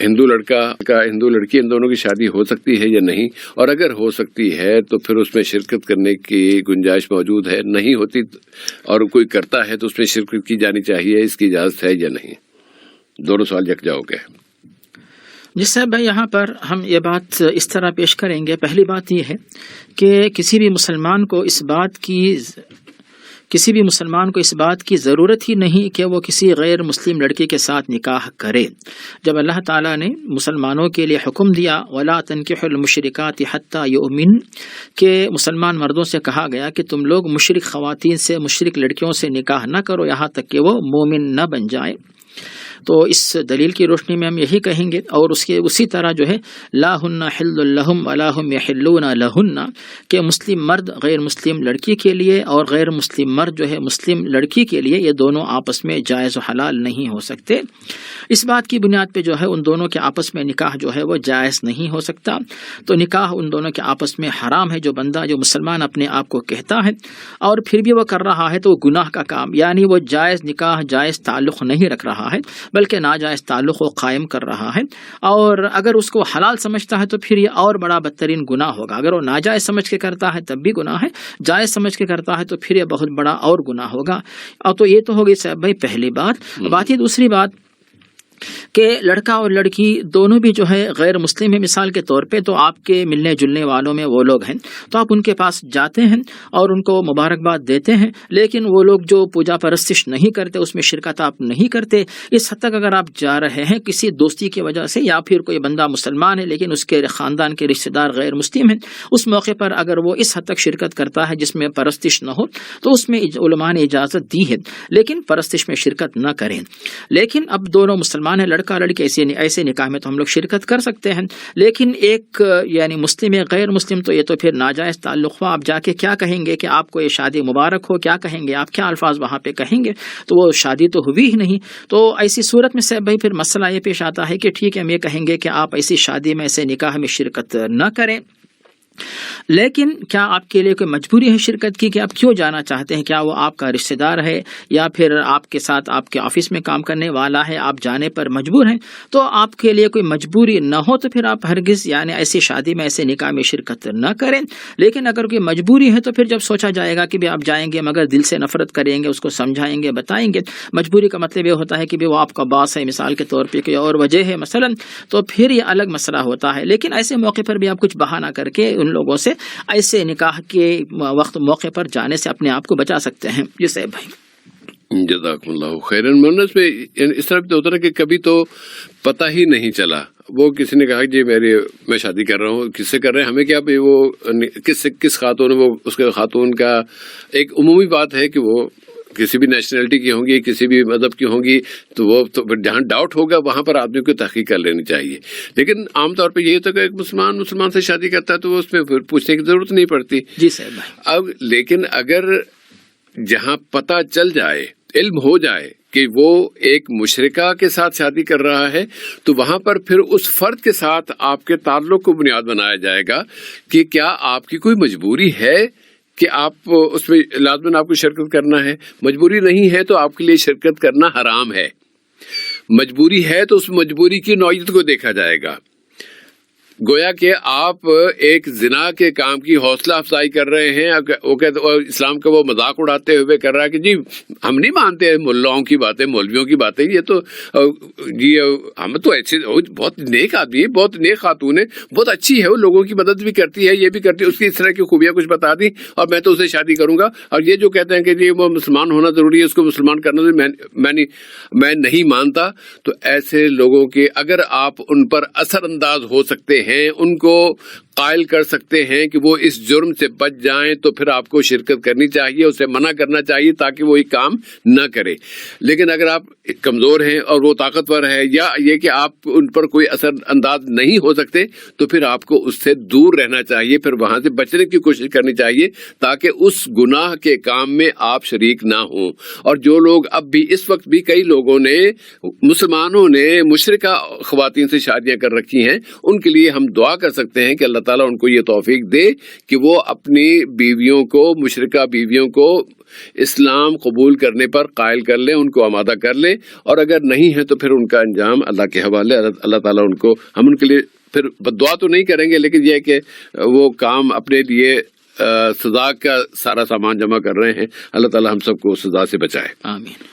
ہندو لڑکا کا ہندو لڑکی ان دونوں کی شادی ہو سکتی ہے یا نہیں، اور اگر ہو سکتی ہے تو پھر اس میں شرکت کرنے کی گنجائش موجود ہے، نہیں ہوتی اور کوئی کرتا ہے تو اس میں شرکت کی جانی چاہیے، اس کی اجازت ہے یا نہیں؟ دونوں سوال یکجا ہو گئے۔ جی صاحب بھائی، یہاں پر ہم یہ بات اس طرح پیش کریں گے۔ پہلی بات یہ ہے کہ کسی بھی مسلمان کو اس بات کی ضرورت ہی نہیں کہ وہ کسی غیر مسلم لڑکی کے ساتھ نکاح کرے۔ جب اللہ تعالیٰ نے مسلمانوں کے لیے حکم دیا وَلَا تَنْكِحُوا الْمُشْرِكَاتِ حَتَّى يُؤْمِنْ، کہ مسلمان مردوں سے کہا گیا کہ تم لوگ مشرک خواتین سے، مشرک لڑکیوں سے نکاح نہ کرو یہاں تک کہ وہ مومن نہ بن جائے، تو اس دلیل کی روشنی میں ہم یہی کہیں گے۔ اور اسی طرح جو ہے لا ہن حل لہم ولا ہم یحلون لہن، کہ مسلم مرد غیر مسلم لڑکی کے لیے اور غیر مسلم مرد جو ہے مسلم لڑکی کے لیے، یہ دونوں آپس میں جائز و حلال نہیں ہو سکتے۔ اس بات کی بنیاد پہ جو ہے ان دونوں کے آپس میں نکاح جو ہے وہ جائز نہیں ہو سکتا، تو نکاح ان دونوں کے آپس میں حرام ہے۔ جو بندہ، جو مسلمان اپنے آپ کو کہتا ہے اور پھر بھی وہ کر رہا ہے تو وہ گناہ کا کام، یعنی وہ جائز نکاح، جائز تعلق نہیں رکھ رہا ہے بلکہ ناجائز تعلق وہ قائم کر رہا ہے۔ اور اگر اس کو حلال سمجھتا ہے تو پھر یہ اور بڑا بدترین گناہ ہوگا۔ اگر وہ ناجائز سمجھ کے کرتا ہے تب بھی گناہ ہے، جائز سمجھ کے کرتا ہے تو پھر یہ بہت بڑا اور گناہ ہوگا۔ اور تو یہ تو ہوگی صاحب بھائی پہلی بات۔ یہ دوسری بات کہ لڑکا اور لڑکی دونوں بھی جو ہے غیر مسلم ہے، مثال کے طور پہ، تو آپ کے ملنے جلنے والوں میں وہ لوگ ہیں تو آپ ان کے پاس جاتے ہیں اور ان کو مبارکباد دیتے ہیں، لیکن وہ لوگ جو پوجا پرستش نہیں کرتے، اس میں شرکت آپ نہیں کرتے۔ اس حد تک اگر آپ جا رہے ہیں کسی دوستی کی وجہ سے، یا پھر کوئی بندہ مسلمان ہے لیکن اس کے خاندان کے رشتہ دار غیر مسلم ہیں، اس موقع پر اگر وہ اس حد تک شرکت کرتا ہے جس میں پرستش نہ ہو، تو اس میں علماء نے اجازت دی ہے، لیکن پرستش میں شرکت نہ کریں۔ لیکن اب دونوں مسلمان ہے، لڑکا لڑکی، ایسے نکاح میں تو ہم لوگ شرکت کر سکتے ہیں، لیکن ایک یعنی مسلم ہے غیر مسلم، تو یہ تو پھر ناجائز تعلق ہوا۔ آپ جا کے کیا کہیں گے کہ آپ کو یہ شادی مبارک ہو، کیا کہیں گے آپ، کیا الفاظ وہاں پہ کہیں گے؟ تو وہ شادی تو ہوئی ہی نہیں۔ تو ایسی صورت میں صاحب بھائی پھر مسئلہ یہ پیش آتا ہے کہ ٹھیک ہے، ہم یہ کہیں گے کہ آپ ایسی شادی میں، ایسے نکاح میں شرکت نہ کریں، لیکن کیا آپ کے لیے کوئی مجبوری ہے شرکت کی کہ آپ کیوں جانا چاہتے ہیں؟ کیا وہ آپ کا رشتہ دار ہے یا پھر آپ کے ساتھ آپ کے آفس میں کام کرنے والا ہے، آپ جانے پر مجبور ہیں؟ تو آپ کے لیے کوئی مجبوری نہ ہو تو پھر آپ ہرگز یعنی ایسی شادی میں، ایسے نکاح میں شرکت نہ کریں۔ لیکن اگر کوئی مجبوری ہے تو پھر جب سوچا جائے گا کہ بھی آپ جائیں گے مگر دل سے نفرت کریں گے، اس کو سمجھائیں گے، بتائیں گے، مجبوری کا مطلب یہ ہوتا ہے کہ بھی وہ آپ کا باس ہے مثال کے طور پہ، کوئی اور وجہ ہے مثلا، تو پھر یہ الگ مسئلہ ہوتا ہے۔ لیکن ایسے موقع پر بھی آپ کچھ بہانہ کر کے ان لوگوں سے ایسے نکاح کے موقع پر جانے سے اپنے آپ کو بچا سکتے ہیں۔ یہ صاحب بھائی جزاکم اللہ خیرن۔ مونس میں اس طرح تو ہوتا ہے کہ کبھی تو پتہ ہی نہیں چلا، وہ کسی نے کہا جی میں شادی کر رہا ہوں، کس سے کر رہے ہیں ہمیں کیا، وہ کس خاتون، وہ اس کے خاتون کا ایک عمومی بات ہے کہ وہ کسی بھی نیشنلٹی کی ہوں گی، کسی بھی مذہب کی ہوں گی، تو وہ تو جہاں ڈاؤٹ ہوگا وہاں پر آدمی کو تحقیق کر لینی چاہیے۔ لیکن عام طور پہ یہ ہوتا ہے کہ ایک مسلمان سے شادی کرتا ہے تو وہ اس میں پھر پوچھنے کی ضرورت نہیں پڑتی۔ جی صاحب بھائی۔ اب لیکن اگر جہاں پتہ چل جائے، علم ہو جائے کہ وہ ایک مشرکہ کے ساتھ شادی کر رہا ہے، تو وہاں پر پھر اس فرد کے ساتھ آپ کے تعلق کو بنیاد بنایا جائے گا کہ کیا آپ کی کوئی مجبوری ہے کہ آپ اس میں لازماً آپ کو شرکت کرنا ہے۔ مجبوری نہیں ہے تو آپ کے لیے شرکت کرنا حرام ہے، مجبوری ہے تو اس مجبوری کی نوعیت کو دیکھا جائے گا۔ گویا کہ آپ ایک زنا کے کام کی حوصلہ افزائی کر رہے ہیں، اسلام کا وہ مذاق اڑاتے ہوئے کر رہا ہے کہ جی ہم نہیں مانتے ملاؤں کی باتیں، مولویوں کی باتیں، یہ تو جی ہم تو ایسے بہت نیک آدمی ہے، بہت نیک خاتون ہے، بہت اچھی ہے، وہ لوگوں کی مدد بھی کرتی ہے، یہ بھی کرتی ہے، اس کی اس طرح کی خوبیاں کچھ بتا دی اور میں تو اسے شادی کروں گا۔ اور یہ جو کہتے ہیں کہ جی وہ مسلمان ہونا ضروری ہے، اس کو مسلمان کرنا ضروری، میں نہیں مانتا۔ تو ایسے لوگوں کے اگر آپ ان پر اثر انداز ہو سکتے ہیں، ان کو قائل کر سکتے ہیں کہ وہ اس جرم سے بچ جائیں، تو پھر آپ کو شرکت کرنی چاہیے، اسے منع کرنا چاہیے تاکہ وہ یہ کام نہ کرے۔ لیکن اگر آپ کمزور ہیں اور وہ طاقتور ہے، یا یہ کہ آپ ان پر کوئی اثر انداز نہیں ہو سکتے، تو پھر آپ کو اس سے دور رہنا چاہیے، پھر وہاں سے بچنے کی کوشش کرنی چاہیے تاکہ اس گناہ کے کام میں آپ شریک نہ ہوں۔ اور جو لوگ اب بھی اس وقت بھی کئی لوگوں نے، مسلمانوں نے مشرکہ خواتین سے شادیاں کر رکھی ہیں، ان کے لیے ہم دعا کر سکتے ہیں کہ اللہ تعالیٰ ان کو یہ توفیق دے کہ وہ اپنی بیویوں کو، مشرکہ بیویوں کو اسلام قبول کرنے پر قائل کر لیں، ان کو آمادہ کر لیں، اور اگر نہیں ہے تو پھر ان کا انجام اللہ کے حوالے۔ اللہ تعالیٰ ان کو، ہم ان کے لیے پھر دعا تو نہیں کریں گے، لیکن یہ ہے کہ وہ کام اپنے لیے سزا کا سارا سامان جمع کر رہے ہیں، اللہ تعالیٰ ہم سب کو سزا سے بچائے، آمین۔